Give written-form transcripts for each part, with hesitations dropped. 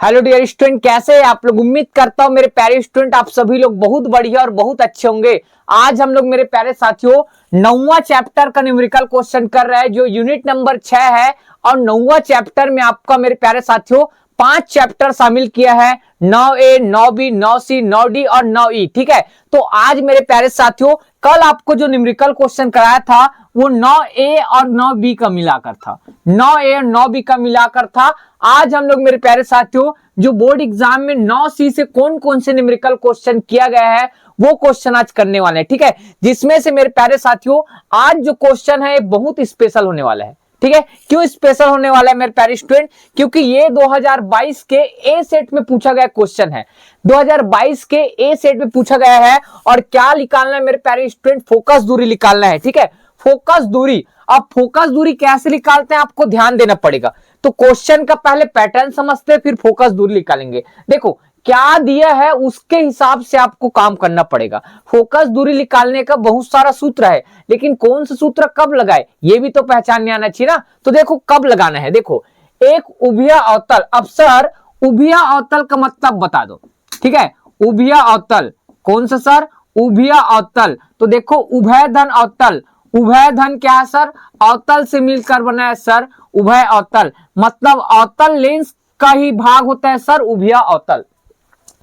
Hello dear student, कैसे हैं आप लोग। उम्मीद करता हूं मेरे प्यारे स्टूडेंट आप सभी लोग बहुत बढ़िया और बहुत अच्छे होंगे। आज हम लोग मेरे प्यारे साथियों 9वां चैप्टर का न्यूमेरिकल क्वेश्चन कर रहे हैं जो यूनिट नंबर 6 है। और 9वां चैप्टर में आपका मेरे प्यारे साथियों 5 चैप्टर शामिल किया है, 9A 9B 9C 9D और 9E। ठीक है, तो आज मेरे प्यारे साथियों कल आपको जो न्यूमेरिकल क्वेश्चन कराया था वो 9A और 9B का मिलाकर था, 9A और 9B का मिलाकर था। आज हम लोग मेरे प्यारे साथियों जो बोर्ड एग्जाम में 9C से कौन कौन से न्यूमेरिकल क्वेश्चन किया गया है वो क्वेश्चन आज करने वाले हैं। ठीक है, जिसमें से मेरे प्यारे साथियों आज जो क्वेश्चन है बहुत स्पेशल होने वाला है। ठीक है, क्यों स्पेशल होने वाला है मेरे प्यारे स्टूडेंट, क्योंकि ये 2022 के ए सेट में पूछा गया क्वेश्चन है। 2022 के ए सेट में पूछा गया है और क्या निकालना है मेरे प्यारे स्टूडेंट, फोकस दूरी निकालना है। ठीक है, फोकस दूरी। अब फोकस दूरी कैसे निकालते हैं आपको ध्यान देना पड़ेगा। तो क्वेश्चन का पहले पैटर्न समझते हैं फिर फोकस दूरी निकालेंगे। देखो क्या दिया है उसके हिसाब से आपको काम करना पड़ेगा। फोकस दूरी निकालने का बहुत सारा सूत्र है, लेकिन कौन सा सूत्र कब लगाए ये भी तो पहचानने आना चाहिए ना। तो देखो कब लगाना है। देखो एक उभया अवतल। अब सर उभया अवतल का मतलब बता दो। ठीक है, उभया अवतल कौन सा सर, उभया अवतल। तो देखो उभय धन अवतल, उभय धन क्या है सर, अवतल से मिलकर बना है सर उभय अवतल, मतलब अवतल लेंस का ही भाग होता है सर उभया अवतल।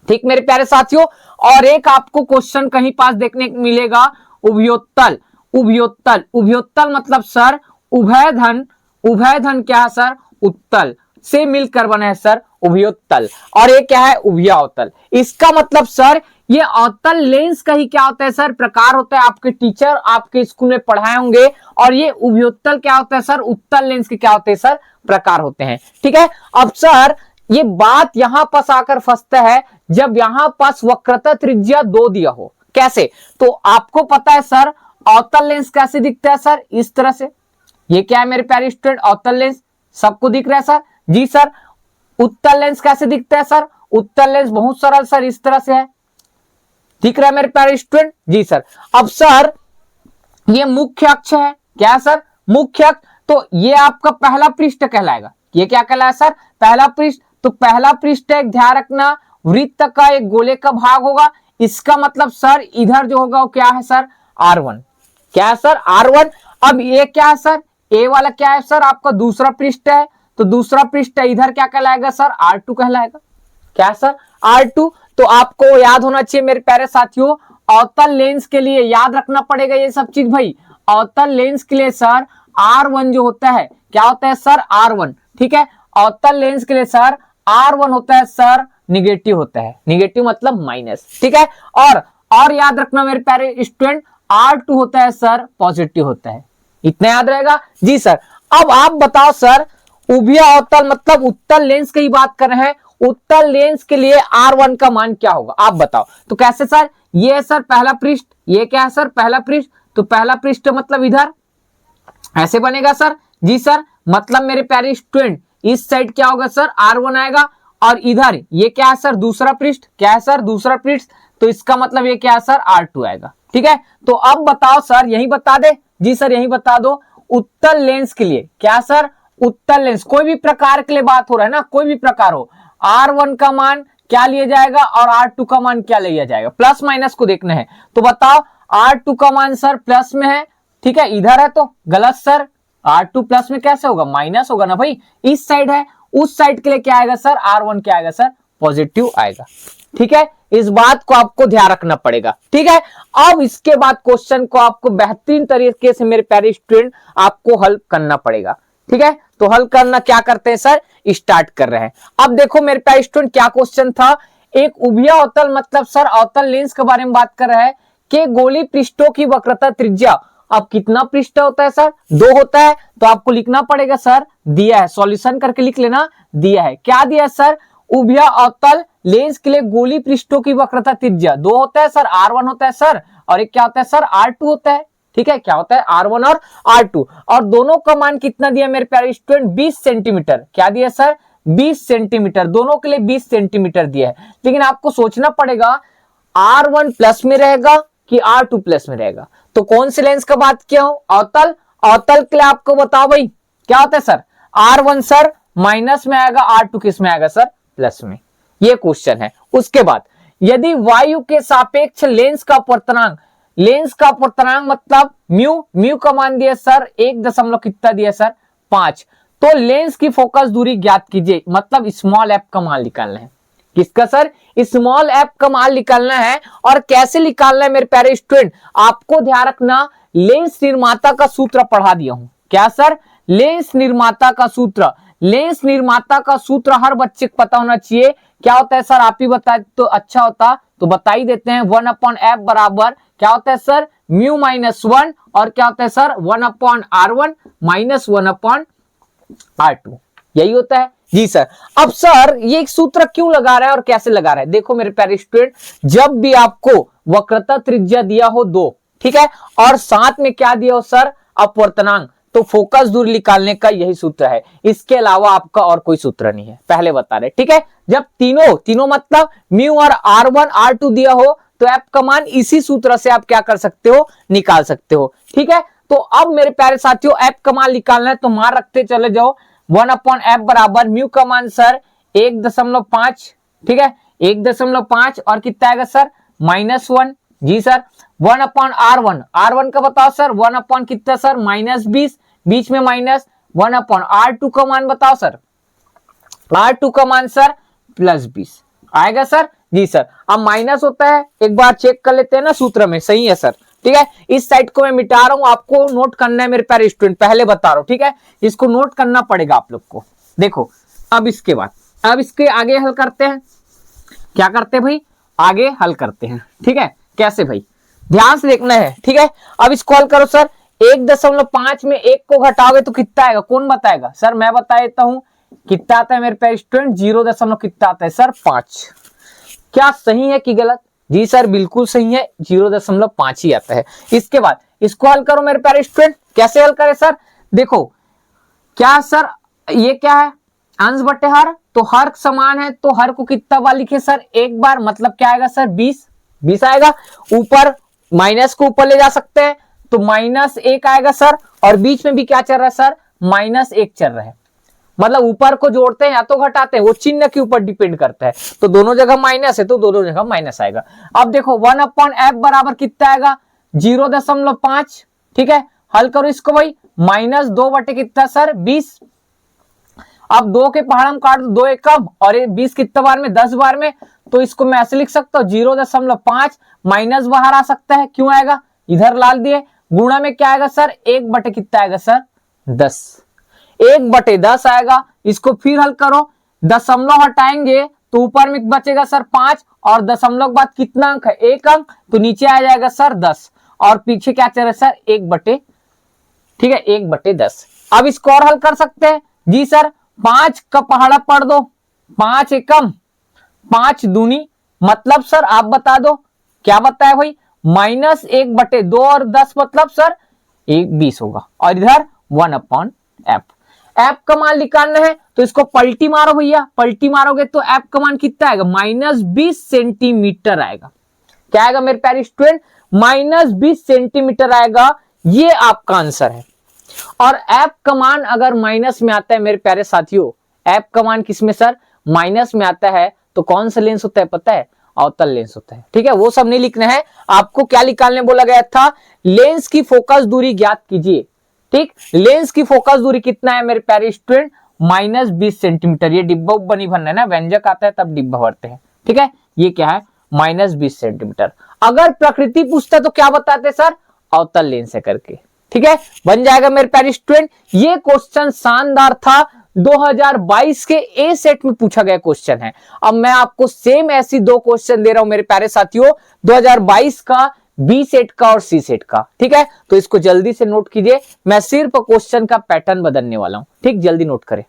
ठीक मेरे प्यारे साथियों, और एक आपको क्वेश्चन कहीं पास देखने को मिलेगा उभयोत्तल। उभयोत्तल, उभयोत्तल मतलब सर उभय धन, उभय धन क्या है सर, उत्तल से मिलकर बना है सर उभयोत्तल। और ये क्या है उभया अवतल। इसका मतलब सर ये अवतल लेंस का ही क्या होता है सर, प्रकार होता है। आपके टीचर आपके स्कूल में पढ़ाए होंगे। और ये उभयोत्तल क्या होता है सर, उत्तल लेंस के क्या होते हैं सर, प्रकार होते हैं। ठीक है, अब सर ये बात यहां पास आकर फंसता है जब यहां पास वक्रता त्रिज्या 2 दिया हो। कैसे, तो आपको पता है सर अवतल लेंस कैसे दिखता है सर, इस तरह से। ये क्या है मेरे प्यारे स्टूडेंट, अवतल लेंस सबको दिख रहा है सर। जी सर, उत्तल लेंस कैसे दिखता है सर, उत्तल लेंस बहुत सरल सर इस तरह से है, दिख रहा है मेरे प्यारे स्टूडेंट। जी सर, अब सर ये मुख्य अक्ष है, क्या सर, मुख्य अक्ष। तो ये आपका पहला पृष्ठ कहलाएगा। ये क्या कहलाएगा सर, पहला पृष्ठ। तो पहला पृष्ठ एक ध्यान रखना वृत्त का एक गोले का भाग होगा। इसका मतलब सर इधर जो होगा वो क्या है सर, R1। क्या है सर, R1। अब ये क्या है सर, ए वाला क्या है सर, आपका दूसरा पृष्ठ है। तो दूसरा पृष्ठ इधर क्या कहलाएगा सर, R2 कहलाएगा। क्या सर, R2। तो आपको याद होना चाहिए मेरे प्यारे साथियों, अवतल लेंस के लिए याद रखना पड़ेगा ये सब चीज भाई। अवतल लेंस के लिए सर R1 जो होता है क्या होता है सर, R1। ठीक है, अवतल लेंस के लिए सर R1 होता है सर निगेटिव होता है, निगेटिव मतलब माइनस। ठीक है, और याद रखना मेरे प्यारे स्टूडेंट R2 होता है सर पॉजिटिव होता है। इतना याद रहेगा। जी सर, अब आप बताओ सर उभया अवतल मतलब उत्तल लेंस की बात कर रहे हैं, उत्तल लेंस के लिए R1 का मान क्या होगा आप बताओ। तो कैसे सर, ये है सर पहला पृष्ठ, ये क्या है सर पहला पृष्ठ। तो पहला पृष्ठ मतलब इधर ऐसे बनेगा सर। जी सर, मतलब मेरे प्यारे स्टूडेंट इस साइड क्या होगा सर, R1 आएगा। और इधर ये क्या है सर, दूसरा पृष्ठ, क्या है सर दूसरा पृष्ठ। तो इसका मतलब ये क्या है सर, R2 आएगा। ठीक है, तो अब बताओ सर यही बता दे। जी सर यही बता दो, उत्तल लेंस के लिए क्या सर, उत्तल लेंस कोई भी प्रकार के लिए बात हो रहा है ना, कोई भी प्रकार हो, R1 का मान क्या लिया जाएगा और R2 का मान क्या लिया जाएगा, प्लस माइनस को देखना है। तो बताओ R2 का मान सर प्लस में है। ठीक है, इधर है तो गलत सर, R2 प्लस में कैसे होगा, माइनस होगा ना भाई। इस साइड है, उस साइड के लिए क्या आएगा सर, R1 क्या आएगा सर, पॉजिटिव आएगा। ठीक है, इस बात को आपको ध्यान रखना पड़ेगा। ठीक है, अब इसके बाद क्वेश्चन को आपको बेहतरीन तरीके से मेरे प्यारे स्टूडेंट आपको हल करना पड़ेगा। ठीक है, तो हल करना क्या करते हैं सर, स्टार्ट कर रहे हैं। अब देखो मेरे प्यारे स्टूडेंट क्या क्वेश्चन था, एक उभया अवतल मतलब सर अवतल लेंस के बारे में बात कर रहा है कि गोली पृष्ठों की वक्रता त्रिज्या। अब कितना पृष्ठ होता है सर, 2 होता है। तो आपको लिखना पड़ेगा सर, दिया है, सॉल्यूशन करके लिख लेना, दिया है। क्या दिया है सर, उभया अवतल लेंस के लिए गोली पृष्ठों की वक्रता त्रिज्या 2 होता है सर, R1 होता है सर, और एक क्या होता है सर, R2 होता है। ठीक है, क्या होता है R1 और R2। और दोनों का मान कितना दिया मेरे प्यारे स्टूडेंट, 20 सेंटीमीटर। क्या दिया सर, 20 सेंटीमीटर, दोनों के लिए 20 सेंटीमीटर दिया है। लेकिन आपको सोचना पड़ेगा R1 प्लस में रहेगा कि R2 प्लस में रहेगा। तो कौन से लेंस का बात किया हूं, अवतल। अवतल के लिए आपको बताओ भाई क्या होता है सर, R1 सर माइनस में आएगा, R2 किस में आएगा सर, प्लस में, ये क्वेश्चन है। उसके बाद यदि वायु के सापेक्ष लेंस का अपवर्तनांक, लेंस का अपवर्तनांक मतलब म्यू, म्यू का मान दिया सर 1 दशमलव कितना दिया सर 5, तो लेंस की फोकस दूरी ज्ञात कीजिए, मतलब स्मॉल एफ का मान निकालना है। किसका सर? स्मॉल एफ का मान निकालना है। और कैसे निकालना है मेरे प्यारे स्टूडेंट, आपको ध्यान रखना, लेंस निर्माता का सूत्र पढ़ा दिया हूं। क्या सर? लेंस निर्माता का सूत्र। लेंस निर्माता का सूत्र हर बच्चे को पता होना चाहिए। क्या होता है सर? आप ही बताए तो अच्छा होता, तो बता ही देते हैं। 1/f बराबर क्या होता है सर? म्यू माइनस 1, और क्या होता है सर? 1/r1 माइनस 1/r2, यही होता है जी सर। अब सर ये सूत्र क्यों लगा रहा है और कैसे लगा रहा है? देखो मेरे प्यारे स्टूडेंट, जब भी आपको वक्रता त्रिज्या दिया हो 2, ठीक है, और साथ में क्या दिया हो सर? अपवर्तनांक, तो फोकस दूरी निकालने का यही सूत्र है, इसके अलावा आपका और कोई सूत्र नहीं है, पहले बता रहे, ठीक है। जब तीनों मतलब म्यू और r1 r2 दिया हो, तो एफ का मान इसी सूत्र से आप क्या कर सकते हो? निकाल सकते हो, ठीक है। तो अब मेरे प्यारे साथियों एफ का मान निकालना है, तो मान रखते चले जाओ। 1/f बराबर म्यू का मान सर 1.5, ठीक है, 1.5, और कितना आएगा सर? -1, जी सर। 1/r1, r1 का बताओ सर? 1 कितना सर? -20, बीच में माइनस। 1/r2 का मान बताओ सर? r2 का मान सर +20 आएगा सर, जी सर। अब माइनस होता है, एक बार चेक कर लेते हैं ना सूत्र में, सही है सर, ठीक है। इस साइड को मैं मिटा रहा हूं, आपको नोट करना है मेरे प्यारे स्टूडेंट, पहले बता रहा हूं, ठीक है, इसको नोट करना पड़ेगा आप लोग को। देखो अब इसके बाद, अब इसके आगे हल करते हैं। क्या करते हैं भाई? आगे हल करते हैं, ठीक है। कैसे भाई? ध्यान से देखना है, ठीक है। अब इसको हल करो सर। 1.5 में 1 को घटाओगे तो कितना आएगा? कौन बताएगा? सर मैं बता देता हूं। कितना आता है मेरे प्यारे स्टूडेंट? 0 कितना आता है सर? 5। क्या सही है कि गलत? जी सर बिल्कुल सही है, 0.5 ही आता है। इसके बाद इसको हल करो मेरे प्यारे स्टूडेंट। कैसे हल करें सर? देखो क्या सर, ये क्या है? अंश बटे हर, तो हर समान है, तो हर को कितना बार लिखे सर? एक बार, मतलब क्या आएगा सर? 20 आएगा। ऊपर माइनस को ऊपर ले जा सकते हैं, तो -1 आएगा सर, और बीच में भी क्या चल रहा है सर? -1 चल रहा है, मतलब ऊपर को जोड़ते हैं या तो घटाते हैं, वो चिन्ह के ऊपर डिपेंड करता है। तो दोनों जगह माइनस है, तो दोनों जगह माइनस आएगा। अब देखो 1/f बराबर कितना आएगा? 0.5, ठीक है। हल करो इसको भाई। -2 बटे कितना सर? 20। अब 2 के पहाड़ हम काट दो, 2 एक कम, और ये 20 कितना बार में? 10 बार में। तो इसको मैं ऐसे लिख सकता हूँ 0.5, माइनस बाहर आ सकता है, क्यों आएगा? इधर लाल दिए, गुणा में क्या आएगा सर? 1 बटे कितना आएगा सर? 10। 1/10 आएगा। इसको फिर हल करो, दशमलव हटाएंगे तो ऊपर में बचेगा सर 5, और दशमलव के बाद कितना अंक है? 1 अंक, तो नीचे आ जाएगा सर 10, और पीछे क्या चल रहा है सर? 1/, ठीक है, 1/10। अब इसको और हल कर सकते हैं जी सर। 5 का पहाड़ा पढ़ दो, 5 एकम 5 दूनी, मतलब सर आप बता दो क्या बताया भाई? -1/2 और 10 मतलब सर 20 होगा, और इधर 1/f। एफ का मान निकालना है, तो इसको पलटी मारो भैया। पलटी मारोगे तो एफ का मान कितना आएगा? -20 सेंटीमीटर आएगा। क्या आएगा मेरे प्यारे स्टूडेंट? -20 सेंटीमीटर आएगा। ये आपका आंसर है। और एफ का मान अगर माइनस में आता है मेरे प्यारे साथियों, एफ का मान किसमें सर? माइनस में आता है, तो कौन सा लेंस होता है पता है? अवतल लेंस होता है, ठीक है। वो सब नहीं लिखना है आपको। क्या निकालने बोला गया था? लेंस की फोकस दूरी ज्ञात कीजिए, ठीक। लेंस की फोकस दूरी कितना है मेरे प्यारे स्टूडेंट? -20 सेंटीमीटर। ये डिब्बा उब्बा नहीं भरना है ना, व्यंजक आता है तब डिब्बा भरते हैं, ठीक है। ये क्या है? -20 सेंटीमीटर। अगर प्रकृति पूछता तो क्या बताते सर? अवतल लेंस है करके, ठीक है। बन जाएगा मेरे प्यारे स्टूडेंट। ये क्वेश्चन शानदार था, 2022 के ए सेट में पूछा गया क्वेश्चन है। अब मैं आपको सेम ऐसी 2 क्वेश्चन दे रहा हूं मेरे प्यारे साथियों, 2022 का बी सेट का और सी सेट का, ठीक है। तो इसको जल्दी से नोट कीजिए, मैं सिर्फ क्वेश्चन का पैटर्न बदलने वाला हूं, ठीक। जल्दी नोट करें।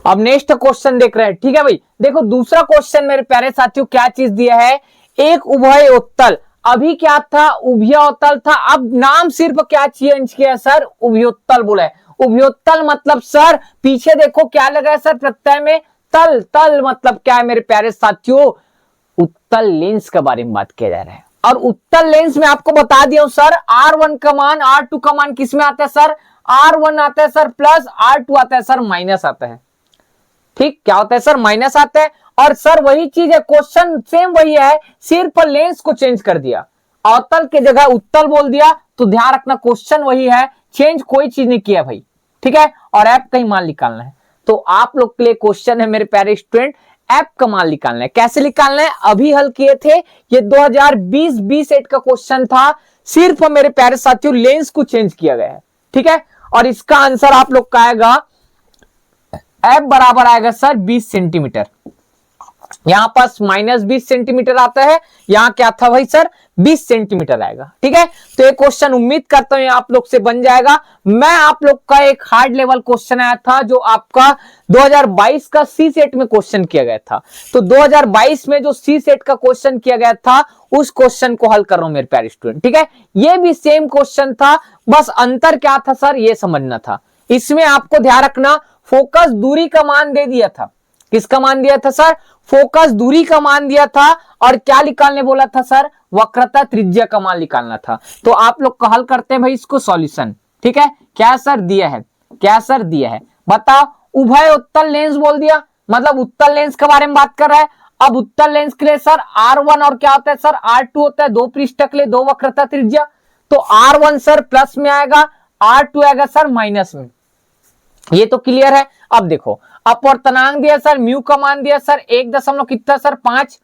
अब नेक्स्ट क्वेश्चन देख रहे हैं, ठीक है भाई। देखो दूसरा क्वेश्चन मेरे प्यारे साथियों क्या चीज दिया है? एक उभय उत्तल, अभी क्या था? उभयोत्तल था। अब नाम सिर्फ क्या चेंज किया सर? उभयोत्तल बोला है। उभयोत्तल मतलब सर पीछे देखो क्या लगा है सर प्रत्यय में? तल। तल मतलब क्या है मेरे प्यारे साथियों? उत्तल लेंस के बारे में बात किया जा रहा है। और उत्तल लेंस में आपको बता दिया हूं सर, R1 का मान R2 का मान किस में आता है सर? R1 आता है सर प्लस, R2 आता है सर माइनस आता है। ठीक, क्या होता है सर, माइनस आता है। और सर वही चीज है, क्वेश्चन सेम वही है, सिर्फ लेंस को चेंज कर दिया, अवतल के जगह उत्तल बोल दिया। तो ध्यान रखना क्वेश्चन वही है, चेंज कोई चीज नहीं किया भाई, ठीक है। और ऐप का ही मान निकालना है। तो आप लोग के लिए क्वेश्चन है मेरे प्यारे स्टूडेंट, ऐप का मान निकालना है। कैसे निकालना है, अभी हल किए थे, ये 2020 एट का क्वेश्चन था, सिर्फ मेरे प्यारे साथियों लेंस को चेंज किया गया है, ठीक है। और इसका आंसर आप लोग का आएगा, ऐप बराबर आएगा सर 20 सेंटीमीटर। यहां पास माइनस 20 सेंटीमीटर आता है, यहां क्या था भाई सर 20 सेंटीमीटर आएगा, ठीक है। तो ये क्वेश्चन उम्मीद करता हूं आप लोग से बन जाएगा। मैं आप लोग का एक हार्ड लेवल क्वेश्चन आया था जो आपका 2022 का सी सेट में क्वेश्चन किया गया था। तो 2022 में जो सी सेट का क्वेश्चन किया गया था उस क्वेश्चन को हल कर रहा हूं मेरे प्यारे स्टूडेंट, ठीक है। ये भी सेम क्वेश्चन था, बस अंतर क्या था सर ये समझना था। इसमें आपको ध्यान रखना फोकस दूरी का मान दे दिया था। किसका मान दिया था सर, फोकस दूरी का मान दिया था। और क्या निकालने बोला था सर, वक्रता त्रिज्या का मान निकालना था। तो आप लोग को हल करते हैं भाई इसको सॉल्यूशन, ठीक है। क्या सर दिया है, क्या सर दिया है बताओ, उभय उत्तल लेंस बोल दिया, मतलब उत्तल लेंस के बारे में बात कर रहा है। अब उत्तल लेंस के लिए सर R1 और क्या होता है सर R2 होता है, दो पृष्ठ के लिए दो वक्रता त्रिज्या। तो R1 सर प्लस में आएगा, R2 आएगा सर माइनस में। ये तो क्लियर है। अब देखो अपवर्तनांक दिया सर, म्यू का मान दिया सर 1 दशमलव कितना सर 5।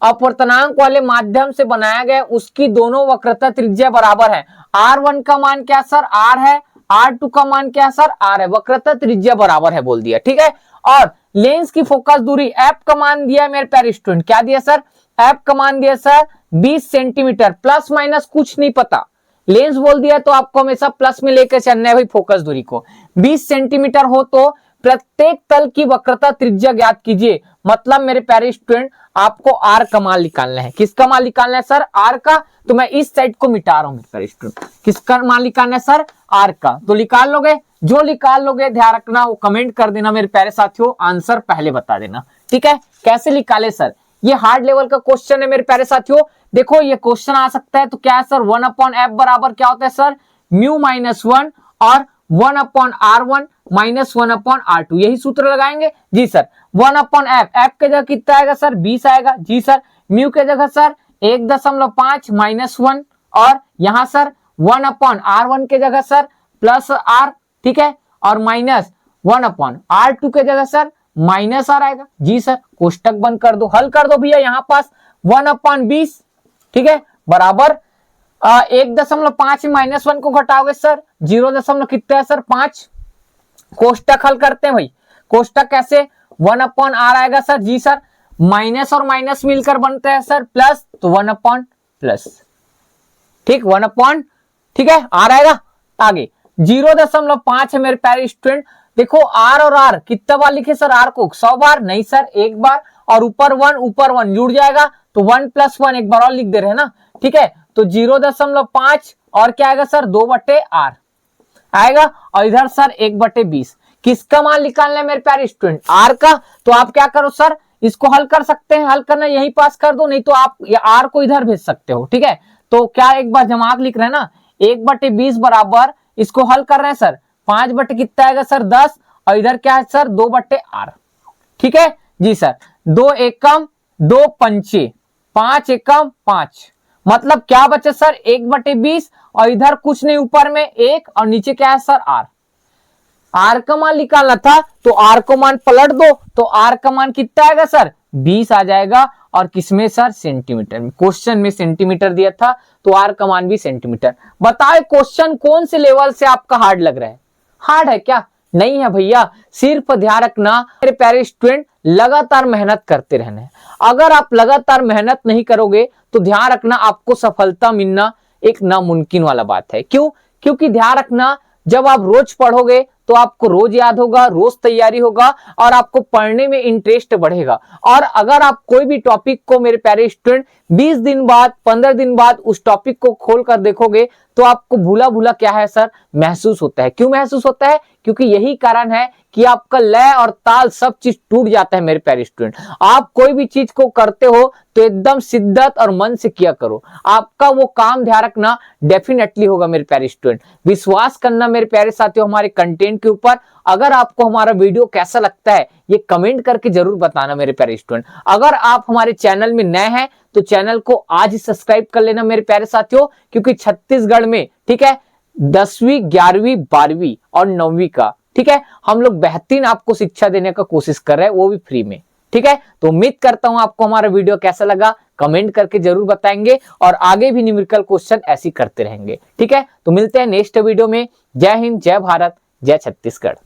अपवर्तनांक वाले माध्यम से बनाया गया उसकी दोनों वक्रता त्रिज्या बराबर है। R1 का मान क्या सर R है, R2 का मान क्या सर R है, वक्रता त्रिज्या बराबर है बोल दिया, ठीक है। और लेंस की फोकस दूरी ऐप का मान दिया मेरे प्यारे स्टूडेंट, क्या दिया सर, ऐप का मान दिया सर 20 सेंटीमीटर, प्लस माइनस कुछ नहीं पता, लेंस बोल दिया तो आपको हमेशा प्लस में लेकर चलना है भाई फोकस दूरी को। 20 सेंटीमीटर हो तो प्रत्येक तल की वक्रता त्रिज्या ज्ञात कीजिए। मतलब मेरे प्यारे स्टूडेंट आपको आर का मान निकालना है। किसका मान निकालना है सर, आर का। तो मैं इस साइड को मिटा रहा हूं मेरे प्यारे स्टूडेंट, किसका मान निकालना है सर, आर का। तो निकाल लोगे, जो निकाल लोगे ध्यान रखना वो कमेंट कर देना मेरे प्यारे साथियों, आंसर पहले बता देना, ठीक है। कैसे निकाले सर, ये हार्ड लेवल का क्वेश्चन है मेरे प्यारे साथियों। देखो ये क्वेश्चन आ सकता है तो क्या है सर 1/f बराबर क्या होता है सर म्यू माइनस 1 और 1/r1 माइनस 1/r2, यही सूत्र लगाएंगे जी सर। 1/f, f के जगह कितना आएगा सर 20 आएगा जी सर। म्यू के जगह सर 1.5 माइनस 1 और यहां सर 1/r1 के जगह सर प्लस r, ठीक है। और माइनस 1/r2 के जगह सर माइनस r आएगा जी सर। कोष्टक बंद कर दो, हल कर दो भैया, यहां पास 1/20, ठीक है, बराबर 1.5 में माइनस 1 को घटाओगे सर 0. कितना है सर 5। कोष्टक हल करते हैं भाई, कोष्टक कैसे 1/r आएगा सर जी सर, माइनस और माइनस मिलकर बनता है सर प्लस, तो 1/+, ठीक 1/, ठीक है, r आएगा। आगे 0.5 है मेरे प्यारे स्टूडेंट। देखो r और r कितना बार लिखे सर, r को 100 बार नहीं सर, एक बार, और ऊपर 1 जुड़ जाएगा तो 1 + 1 एक बार और लिख दे रहे हैं ना, ठीक है। तो 0.5 और क्या आएगा सर 2/r आएगा, और इधर सर 1/20। किसका मान निकालना है मेरे प्यारे स्टूडेंट, r का। तो आप क्या करो सर, इसको हल कर सकते हैं, हल करना यही पास कर दो, नहीं तो आप r को इधर भेज सकते हो, ठीक है। तो क्या एक बार जमात लिख रहे हैं ना, 1/20 बराबर, इसको हल कर रहे हैं सर 5 कितना आएगा सर 10, और इधर क्या है सर 2/r, ठीक है जी सर। 2 एकम 2 पंचे, 5 एकम 5, मतलब क्या बचे सर 1/20, और इधर कुछ नहीं, ऊपर में 1 और नीचे क्या है सर r। r का मान निकालना था तो r को मान पलट दो, तो r का मान कितना आएगा सर 20 आ जाएगा। और किसमें सर सेंटीमीटर में, क्वेश्चन में सेंटीमीटर दिया था तो r का मान भी सेंटीमीटर। बताए क्वेश्चन कौन से लेवल से आपका हार्ड लग रहा है, हार्ड है क्या, नहीं है भैया। सिर्फ ध्यान रखना मेरे प्यारे स्टूडेंट, लगातार मेहनत करते रहना है। अगर आप लगातार मेहनत नहीं करोगे तो ध्यान रखना आपको सफलता मिलना एक नामुमकिन वाला बात है। क्यों, क्योंकि ध्यान रखना जब आप रोज पढ़ोगे तो आपको रोज याद होगा, रोज तैयारी होगा, और आपको पढ़ने में इंटरेस्ट बढ़ेगा। और अगर आप कोई भी टॉपिक को मेरे प्यारे स्टूडेंट 20 दिन बाद 15 दिन बाद उस टॉपिक को खोल कर देखोगे तो आपको भूला भूला क्या है सर महसूस होता है। क्यों महसूस होता है? क्योंकि यही कारण है कि आपका लय और ताल सब चीज टूट जाता है मेरे प्यारे स्टूडेंट। आप कोई भी चीज को करते हो तो एकदम शिद्दत और मन से किया करो, आपका वो काम ध्यान रखना डेफिनेटली होगा मेरे प्यारे स्टूडेंट। विश्वास करना मेरे प्यारे साथियों हमारे कंटेंट के ऊपर। अगर आपको हमारा वीडियो कैसा लगता है ये कमेंट करके जरूर बताना मेरे प्यारे स्टूडेंट। अगर आप हमारे चैनल में नए हैं तो चैनल को आज ही सब्सक्राइब कर लेना मेरे प्यारे साथियों, क्योंकि छत्तीसगढ़ में ठीक है 10वीं 11वीं 12वीं और 9वीं का ठीक है हम लोग बेहतरीन आपको शिक्षा देने का कोशिश कर रहे हैं, वो भी फ्री में। ठीक है, तो उम्मीद करता हूं आपको हमारा वीडियो कैसा लगा कमेंट करके जरूर बताएंगे और आगे भी न्यूमेरिकल क्वेश्चन ऐसे करते रहेंगे। ठीक है, तो मिलते हैं नेक्स्ट वीडियो में। जय हिंद, जय भारत, जय छत्तीसगढ़।